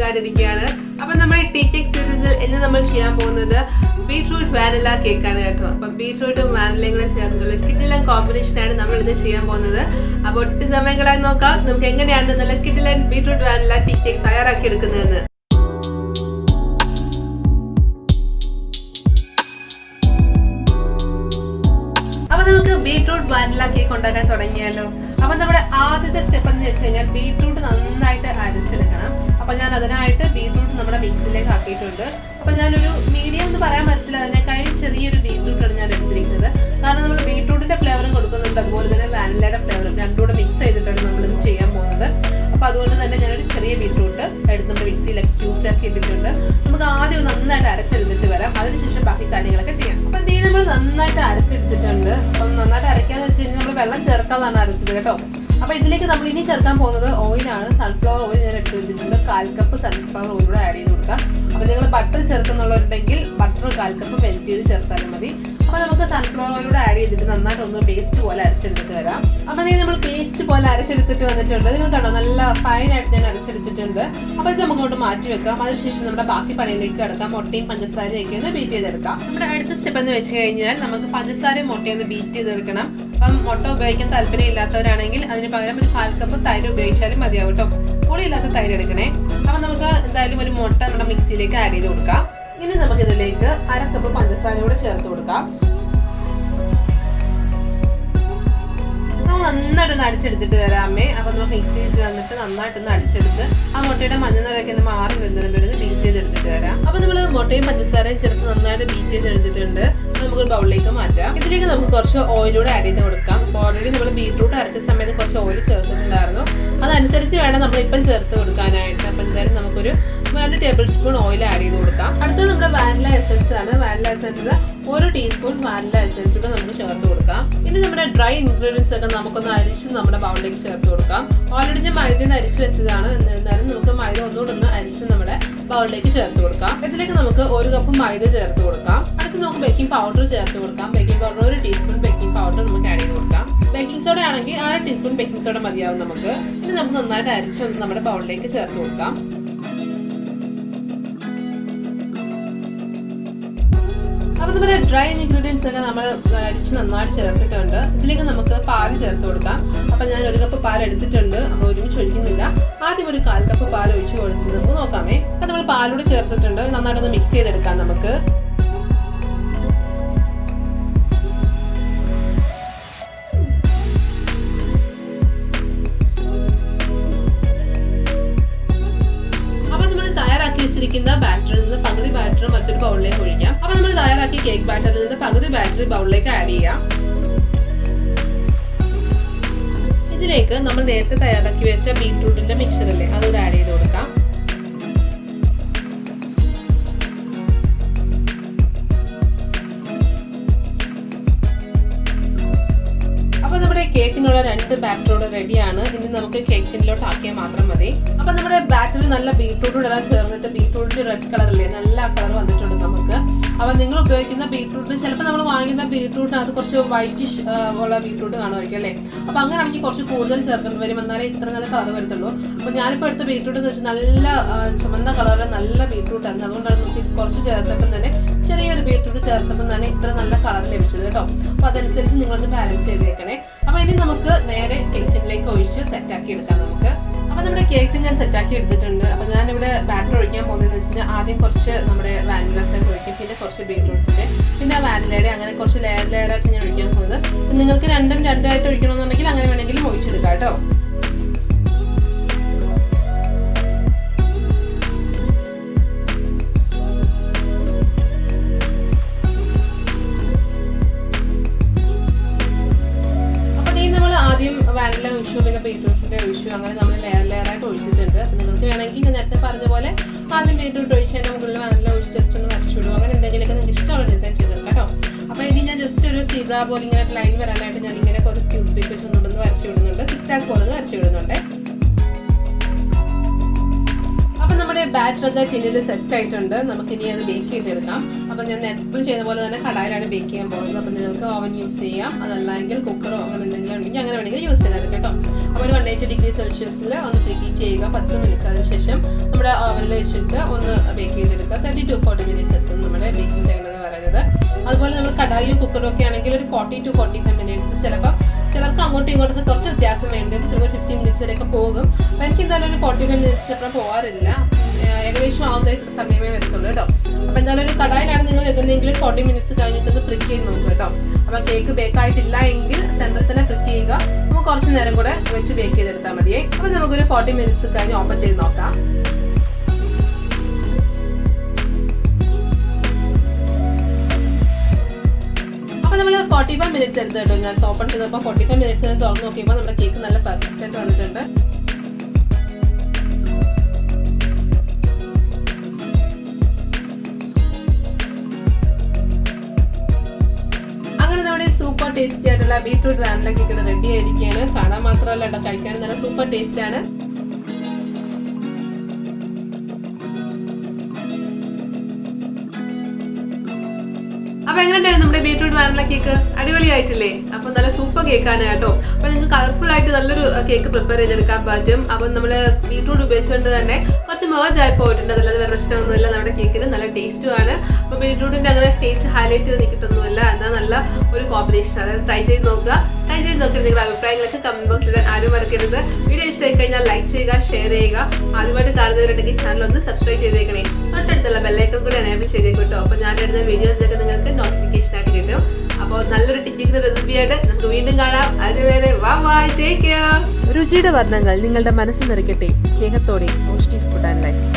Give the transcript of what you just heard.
സുഖമായിട്ടിരിക്കുകയാണ്. അപ്പം നമ്മുടെ tea cake സീരീസിൽ ഇന്ന് നമ്മൾ ചെയ്യാൻ പോകുന്നത് ബീട്രൂട്ട് വാനില കേക്കാണ് കേട്ടോ. അപ്പം ബീട്രൂട്ടും വാനിലയും കൂടെ ചേർന്നിട്ടുള്ള കിടിലൻ കോമ്പിനേഷനാണ് നമ്മൾ ഇന്ന് ചെയ്യാൻ പോകുന്നത്. അപ്പോൾ ഒട്ടും സമയങ്ങളായി നോക്കാം നമുക്ക് എങ്ങനെയാണ് നല്ല കിടിലൻ ബീട്രൂട്ട് വാനില ടീ കേക്ക് തയ്യാറാക്കി എടുക്കുന്നതെന്ന്. നമുക്ക് ബീട്രൂട്ട് വാനില കേക്ക് ഉണ്ടാക്കാൻ തുടങ്ങിയാലോ. അപ്പൊ നമ്മുടെ ആദ്യത്തെ സ്റ്റെപ്പ് എന്ന് വെച്ച് കഴിഞ്ഞാൽ ബീട്രൂട്ട് നന്നായിട്ട് അരച്ചെടുക്കണം. അപ്പൊ ഞാൻ അതിനായിട്ട് ബീട്രൂട്ട് നമ്മുടെ മിക്സിയിലേക്ക് ആക്കിയിട്ടുണ്ട്. അപ്പൊ ഞാനൊരു മീഡിയം എന്ന് പറയാൻ പറ്റില്ല, അതിനേക്കാൾ ചെറിയൊരു ബീട്രൂട്ടാണ് ഞാൻ എടുത്തിരിക്കുന്നത്. കാരണം നമ്മൾ ബീട്രൂട്ടിന്റെ ഫ്ലേവറും കൊടുക്കുന്നുണ്ട്, അതുപോലെ തന്നെ വാനിലയുടെ ഫ്ലേവറും രണ്ടും കൂടെ മിക്സ് ചെയ്തിട്ടാണ് നമ്മളിത് ചെയ്യാൻ പോകുന്നത്. അപ്പൊ അതുകൊണ്ട് തന്നെ ഞാനൊരു ചെറിയ ബീട്രൂട്ട് എടുത്ത് നമ്മുടെ മിക്സിയിലേക്ക് ജ്യൂസ് ആക്കി ഇട്ടിട്ടുണ്ട്. നമുക്ക് ആദ്യം നന്നായിട്ട് അരച്ചെടുത്തിട്ട് വരാം, അതിനുശേഷം ബാക്കി കാര്യങ്ങളൊക്കെ ചെയ്യാം. അപ്പൊ ഇത് നമ്മൾ നന്നായിട്ട് അരച്ചെടുത്തിട്ടുണ്ട്. അപ്പം നന്നായിട്ട് അരയ്ക്കാന്ന് വെച്ച് കഴിഞ്ഞാൽ നമ്മൾ വെള്ളം ചേർക്കാതാണ് അരച്ചത് കേട്ടോ. അപ്പൊ ഇതിലേക്ക് നമ്മൾ ഇനി ചേർക്കാൻ പോകുന്നത് ഓയിലാണ്. സൺഫ്ലവർ ഓയിൽ ഞാൻ എടുത്ത് വെച്ചിട്ടുണ്ട്. 1/4 കപ്പ് സൺഫ്ലവർ ഓയിൽ കൂടെ ആഡ് ചെയ്ത് കൊടുക്കാം. അപ്പൊ നിങ്ങൾ ബട്ടർ ചേർക്കുന്നുള്ളവരുണ്ടെങ്കിൽ ബട്ടർ 1/4 കപ്പ് മെൽറ്റ് ചെയ്ത് ചേർത്താലും മതി. അപ്പൊ നമുക്ക് സൺഫ്ലവർ ഓയിൽ കൂടെ ആഡ് ചെയ്തിട്ട് നന്നായിട്ട് ഒന്ന് പേസ്റ്റ് പോലെ അരച്ചെടുത്തിട്ട് വരാം. അപ്പൊ നമ്മൾ പേസ്റ്റ് പോലെ അരച്ചെടുത്തിട്ട് വന്നിട്ടുണ്ട്. നിങ്ങൾ കണ്ടോ, നല്ല ഫൈനായിട്ട് ഞാൻ അരച്ചെടുത്തിട്ടുണ്ട്. അപ്പൊ ഇത് നമുക്ക് മാറ്റി വെക്കാം. അതിനുശേഷം നമ്മുടെ ബാക്കി പണിയിലേക്ക് കിടക്കാം. മുട്ടയും പഞ്ചസാരയൊക്കെ ഒന്ന് ബീറ്റ് ചെയ്തെടുക്കാം. നമ്മുടെ അടുത്ത സ്റ്റെപ്പ് എന്ന് വെച്ച് കഴിഞ്ഞാൽ നമുക്ക് പഞ്ചസാരയും മുട്ടയും ഒന്ന് ബീറ്റ് ചെയ്തെടുക്കണം. അപ്പം മുട്ട ഉപയോഗിക്കാൻ താല്പര്യം ഇല്ലാത്തവരാണെങ്കിൽ അതിന് പകരം ഒരു 1/4 കപ്പ് തൈര് ഉപയോഗിച്ചാലും മതിയാവും കേട്ടോ. പുളിയില്ലാത്ത തൈര് എടുക്കണേ. അപ്പൊ നമുക്ക് എന്തായാലും ഒരു മുട്ട നമ്മുടെ മിക്സിയിലേക്ക് ആഡ് ചെയ്ത് കൊടുക്കാം. ഇനി നമുക്ക് ഇതിലേക്ക് 1/2 കപ്പ് പഞ്ചസാര കൂടെ ചേർത്ത് കൊടുക്കാം. നന്നായിട്ടൊന്ന് അടിച്ചെടുത്തിട്ട് വരാമേ. അപ്പൊ നമുക്ക് മിക്സിയിൽ വന്നിട്ട് നന്നായിട്ടൊന്ന് അടിച്ചെടുത്ത് ആ മുട്ടയുടെ മഞ്ഞ നിറയൊക്കെ ഒന്ന് മാറി വരുന്നത് ബീറ്റ് ചെയ്തെടുത്തിട്ട് വരാം. അപ്പൊ നമ്മള് മുട്ടയും പഞ്ചസാരയും ചേർത്ത് നന്നായിട്ട് ബീറ്റ് ചെയ്തെടുത്തിട്ടുണ്ട്. നമുക്കൊരു ബൗളിലേക്ക് മാറ്റാം. ഇതിലേക്ക് നമുക്ക് കുറച്ച് ഓയിലൂടെ ആഡ് ചെയ്ത് കൊടുക്കാം. ഓൾറെഡി നമ്മൾ ബീട്രൂട്ട് അരച്ച സമയത്ത് കുറച്ച് ഓയിൽ ചേർത്തിട്ടുണ്ടായിരുന്നു. അതനുസരിച്ച് വേണം നമ്മളിപ്പം ചേർത്ത് കൊടുക്കാനായിട്ട്. അപ്പൊ എന്തായാലും നമുക്കൊരു 2 ടേബിൾ സ്പൂൺ ഓയിൽ ആഡ് ചെയ്ത് കൊടുക്കാം. അടുത്തത് നമ്മുടെ വാനില എസൻസ് ആണ്. Vanilla essence 1 teaspoon vanilla essence കൂടെ നമുക്ക് ചേർത്ത് കൊടുക്കാം. ഇനി നമ്മുടെ ഡ്രൈ ഇൻഗ്രീഡിയൻസ് ഒക്കെ നമുക്കൊന്ന് അരിച്ച് നമ്മുടെ ബൗളിലേക്ക് ചേർത്ത് കൊടുക്കാം. ഓൾറെഡി ഞാൻ മൈദ അരിച്ച് വെച്ചതാണ്. എന്നാലും നമുക്ക് മൈദ ഒന്നുകൂടെ ഒന്ന് അരിച്ച് നമ്മുടെ ബൗളിലേക്ക് ചേർത്ത് കൊടുക്കാം. ഇതിലേക്ക് നമുക്ക് 1 കപ്പ് മൈദ ചേർത്ത് കൊടുക്കാം. അടുത്ത് നമുക്ക് ബേക്കിംഗ് പൗഡർ ചേർത്ത് കൊടുക്കാം. Baking powder 1 teaspoon baking powder നമുക്ക് ആഡ് ചെയ്ത് കൊടുക്കാം. ബേക്കിംഗ് സോഡ ആണെങ്കിൽ 1/2 ടീസ്പൂൺ ബേക്കിംഗ് സോഡ മതിയാവും നമുക്ക്. ഇനി നമുക്ക് നന്നായിട്ട് അരിച്ച് ഒന്ന് നമ്മുടെ ബൗളിലേക്ക് ചേർത്ത് കൊടുക്കാം. അപ്പൊ നമ്മുടെ ഡ്രൈ ഇൻഗ്രീഡിയൻസ് ഒക്കെ നമ്മൾ അരിച്ച് നന്നായിട്ട് ചേർത്തിട്ടുണ്ട്. ഇതിലേക്ക് നമുക്ക് പാല് ചേർത്ത് കൊടുക്കാം. അപ്പൊ ഞാൻ 1 കപ്പ് പാൽ എടുത്തിട്ടുണ്ട്. നമ്മൾ ഒരുമിച്ച് ഒഴിക്കുന്നില്ല. ആദ്യം ഒരു 1/4 കപ്പ് പാൽ ഒഴിച്ച് കൊടുത്തിട്ട് നമുക്ക് നോക്കാമേ. അപ്പൊ നമ്മൾ പാലൂടെ ചേർത്തിട്ടുണ്ട്. നന്നായിട്ടൊന്ന് മിക്സ് ചെയ്തെടുക്കാം നമുക്ക്. ബാറ്ററിൽ നിന്ന് പകുതി ബാറ്റർ മറ്റൊരു ബൗളിലേക്ക് ഒഴിക്കാം. അപ്പൊ നമ്മൾ തയ്യാറാക്കിയ കേക്ക് ബാറ്ററിൽ നിന്ന് പകുതി ബാറ്ററി ബൗളിലേക്ക് ആഡ് ചെയ്യാം. ഇതിലേക്ക് നമ്മൾ നേരത്തെ തയ്യാറാക്കി വെച്ച ബീട്രൂട്ടിന്റെ മിക്സർ അല്ലേ, അതുകൂടെ ആഡ് ചെയ്ത് കൊടുക്കാം. കേക്കിനുള്ള 2 ബാറ്ററോട് റെഡിയാണ്. ഇനി നമുക്ക് കേക്ക് ടിന്നിലോട്ട് ആക്കിയാൽ മാത്രം മതി. അപ്പൊ നമ്മുടെ ബാറ്ററി നല്ല ബീട്രൂട്ട് എല്ലാം ചേർന്നിട്ട് ബീട്രൂട്ടിന്റെ റെഡ് കളർ അല്ലേ, നല്ല കളർ വന്നിട്ടുണ്ട് നമുക്ക്. അപ്പൊ നിങ്ങൾ ഉപയോഗിക്കുന്ന ബീട്രൂട്ട് ചിലപ്പോൾ നമ്മൾ വാങ്ങുന്ന ബീട്രൂട്ടിന് അത് കുറച്ച് വൈറ്റിഷ് ഉള്ള ബീട്രൂട്ട് കാണുമായിരിക്കും അല്ലേ. അപ്പൊ അങ്ങനെയാണെങ്കിൽ കുറച്ച് കൂടുതൽ ചേർക്കേണ്ടി വരും, എന്നാലേ ഇത്ര നല്ല കളർ വരത്തുള്ളൂ. അപ്പൊ ഞാനിപ്പോൾ എടുത്ത ബീട്രൂട്ട് എന്ന് വെച്ചാൽ നല്ല ചുമന്ന കളറിൽ നല്ല ബീട്രൂട്ട് ആയിരുന്നു. അതുകൊണ്ടാണ് നമുക്ക് കുറച്ച് ചേർത്തപ്പം തന്നെ, ചെറിയൊരു ബീട്രൂട്ട് ചേർത്തപ്പം തന്നെ ഇത്ര നല്ല കളർ ലഭിച്ചത് കേട്ടോ. അപ്പൊ അതനുസരിച്ച് നിങ്ങളൊന്ന് ബാലൻസ് ചെയ്തേക്കണേ. അപ്പൊ ഇനി നമുക്ക് നേരെ കേക്ക് ടിന്നിലേക്ക് ഒഴിച്ച് സെറ്റാക്കി എടുക്കാം നമുക്ക്. അപ്പൊ നമ്മുടെ കേക്ക് ടിൻ ഞാൻ സെറ്റാക്കി എടുത്തിട്ടുണ്ട്. അപ്പൊ ഞാനിവിടെ ബാറ്റർ ഒഴിക്കാൻ പോകുന്നതെന്ന് വെച്ചാൽ ആദ്യം കുറച്ച് നമ്മുടെ വാനില ഫ്ലേവർ ഒഴിക്കും, പിന്നെ കുറച്ച് ബീട്രൂട്ടിന്റെ, പിന്നെ വാനിലയുടെ, അങ്ങനെ കുറച്ച് ലെയറായിട്ട് ഞാൻ ഒഴിക്കാൻ പോകുന്നത്. നിങ്ങൾക്ക് രണ്ടും രണ്ടായിട്ട് ഒഴിക്കണമെന്നുണ്ടെങ്കിൽ അങ്ങനെ വേണമെങ്കിലും ഒഴിച്ചെടുക്കാം കേട്ടോ. ആദ്യം വാനില ഒഴിച്ചു, പിന്നെ ബീട്രൂട്ടിന്റെ ഒഴിച്ചു, അങ്ങനെ നമ്മൾ ലെയറായിട്ട് ഒഴിച്ചിട്ടുണ്ട്. അപ്പം നിങ്ങൾക്ക് വേണമെങ്കിൽ ഞാൻ നേരത്തെ പറഞ്ഞ പോലെ ആദ്യം ബീട്രൂട്ട് ഒഴിച്ചതിന് മുകളിൽ വാനില ഒഴിച്ച് ജസ്റ്റ് ഒന്ന് വരച്ചു വിടും. അങ്ങനെ എന്തെങ്കിലുമൊക്കെ നിങ്ങൾക്ക് ഇഷ്ടമുള്ള ഡിസൈൻ ചെയ്തെടുക്കാം കേട്ടോ. അപ്പോൾ ഇനി ഞാൻ ജസ്റ്റ് ഒരു സീബ്ര പോലെ ഇങ്ങനെ ലൈൻ വരാനായിട്ട് ഞാൻ ഇങ്ങനെ ഒരു ട്യൂബ് പിക്ക് വെച്ചൊന്നുകൊണ്ടൊന്ന് വരച്ചു വിടുന്നുണ്ട്. സിക്സാക്ക് പോലെ ഒന്ന് വരച്ചു വിടുന്നുണ്ട്. അപ്പൊ നമ്മുടെ ബാറ്ററൊക്കെ ടിന്നിൽ സെറ്റ് ആയിട്ടുണ്ട്. നമുക്കിനി അത് ബേക്ക് ചെയ്തെടുക്കാം. അപ്പം ഞാൻ എപ്പോഴും ചെയ്ത പോലെ തന്നെ കടായിലാണ് ബേക്ക് ചെയ്യാൻ പോകുന്നത്. അപ്പം നിങ്ങൾക്ക് ഓവൻ യൂസ് ചെയ്യാം, അതല്ലെങ്കിൽ കുക്കറോ അങ്ങനെ എന്തെങ്കിലും ഉണ്ടെങ്കിൽ അങ്ങനെ വേണമെങ്കിൽ യൂസ് ചെയ്താൽ കേട്ടോ. അപ്പോൾ ഒരു 180 ഡിഗ്രി സെൽഷ്യസിൽ ഒന്ന് പ്രീഹീറ്റ് ചെയ്യുക 10 മിനിറ്റ്. അതിനുശേഷം നമ്മുടെ ഓവനിൽ വെച്ചിട്ട് ഒന്ന് ബേക്ക് ചെയ്തെടുക്കുക. 30 to 40 മിനിറ്റ്സ് എത്തും നമ്മുടെ ബേക്കിംഗ് ടൈം എന്ന് പറയുന്നത്. അതുപോലെ നമ്മൾ കടായിയോ കുക്കറോ ഒക്കെ ആണെങ്കിൽ ഒരു 40 to 45 മിനിറ്റ്സ്. ചിലപ്പോൾ ചിലർക്ക് അങ്ങോട്ടും ഇങ്ങോട്ടൊക്കെ കുറച്ച് വ്യത്യാസം വേണ്ടും, ചിലപ്പോൾ 50 മിനിറ്റ്സ് വരെയൊക്കെ പോകും. അപ്പോൾ എനിക്ക് എന്തായാലും ഒരു 45 മിനിറ്റ്സ് എപ്പോഴും പോകാറില്ല, ഏകദേശം ആവുന്ന സമയമേ വരത്തുള്ളൂ കേട്ടോ. അപ്പോൾ എന്തായാലും ഒരു കടായിലാണ് നിങ്ങൾ വെക്കുന്നതെങ്കിൽ 40 മിനിറ്റ്സ് കഴിഞ്ഞിട്ടൊന്ന് പ്രിക്ക് ചെയ്ത് നോക്കുക കേട്ടോ. അപ്പോൾ കേക്ക് ബേക്ക് ആയിട്ടില്ല എങ്കിൽ സെൻറ്ററിൽ തന്നെ പ്രിക്ക് ചെയ്യുക. നമുക്ക് കുറച്ച് നേരം കൂടെ വെച്ച് ബേക്ക് ചെയ്തെടുത്താൽ മതിയേ. അപ്പോൾ നമുക്കൊരു 40 മിനിറ്റ്സ് കഴിഞ്ഞ് ഓപ്പൺ ചെയ്ത് നോക്കാം. അപ്പോൾ നമ്മൾ 45 മിനിറ്റ്സ് എടുത്ത് കേട്ടോ. ഞാൻ ഓപ്പൺ ചെയ്തപ്പോൾ 45 മിനിറ്റ്സ് തുറന്ന് നോക്കിയപ്പോൾ നമ്മുടെ കേക്ക് നല്ല പെർഫെക്റ്റ് ആയിട്ട് വന്നിട്ടുണ്ട്. സൂപ്പർ ടേസ്റ്റി ആയിട്ടുള്ള ബീട്രൂട്ട് വാനില കേക്ക് റെഡി ആയിരിക്കുകയാണ്. കാണാൻ മാത്രമല്ല കേട്ടോ, കഴിക്കാൻ നല്ല സൂപ്പർ ടേസ്റ്റ് ആണ്. അപ്പൊ എങ്ങനെയുണ്ടായിരുന്നു നമ്മുടെ ബീട്രൂട്ട് വാനില കേക്ക്? അടിപൊളിയായിട്ടില്ലേ? അപ്പൊ നല്ല സൂപ്പർ കേക്കാണ് കേട്ടോ. അപ്പൊ നിങ്ങൾക്ക് കളർഫുൾ ആയിട്ട് നല്ലൊരു കേക്ക് പ്രിപ്പയർ ചെയ്തെടുക്കാൻ പറ്റും. അപ്പൊ നമ്മള് ബീട്രൂട്ട് ഉപയോഗിച്ചുകൊണ്ട് തന്നെ കുറച്ച് മേർജ് ആയി പോയിട്ടുണ്ട്. അതല്ലാതെ വേറെ പ്രശ്നമൊന്നുമില്ല. നമ്മുടെ കേക്കിന് നല്ല ടേസ്റ്റും ആണ്. അപ്പൊ ബീട്രൂട്ടിന്റെ അങ്ങനെ ടേസ്റ്റ് ഹൈലൈറ്റ് ചെയ്ത് നിൽക്കിട്ടൊന്നുമില്ല. എന്നാൽ നല്ല ഒരു കോമ്പിനേഷൻ ആണ്. ട്രൈ ചെയ്ത് നോക്കുക. ട്രൈ ചെയ്ത് നോക്കിയിട്ട് നിങ്ങളുടെ അഭിപ്രായങ്ങളൊക്കെ കമന്റ് ബോക്സിൽ ആരും മറക്കരുത്. വീഡിയോ ഇഷ്ടമായി കഴിഞ്ഞാൽ ലൈക്ക് ചെയ്യുക, ഷെയർ ചെയ്യുക. ആദ്യമായിട്ട് കാണുന്നവരുണ്ടെങ്കിൽ ചാനൽ ഒന്ന് സബ്സ്ക്രൈബ് ചെയ്തേക്കണേ. തൊട്ടടുത്തുള്ള ബെല്ലൈക്കൺ കൂടി എനേബിൾ ചെയ്തേക്കട്ടോ. അപ്പോൾ ഞാൻ ഇടുന്ന വീഡിയോസൊക്കെ നിങ്ങൾക്ക് നോട്ടിഫിക്കേഷൻ ആയിട്ട് കിട്ടും. അപ്പോൾ നല്ലൊരു ടിക്കിന്റെ റെസിപ്പി ആയിട്ട് നമുക്ക് വീണ്ടും കാണാം. അതുവരെ ബൈ, ടേക്ക് കെയർ. രുചിയുടെ വർണ്ണങ്ങൾ നിങ്ങളുടെ മനസ്സ് നിറയ്ക്കട്ടെ. സ്നേഹത്തോടെ റോഷ്നീസ് ഫുഡ് ആൻഡ് ലൈഫ്.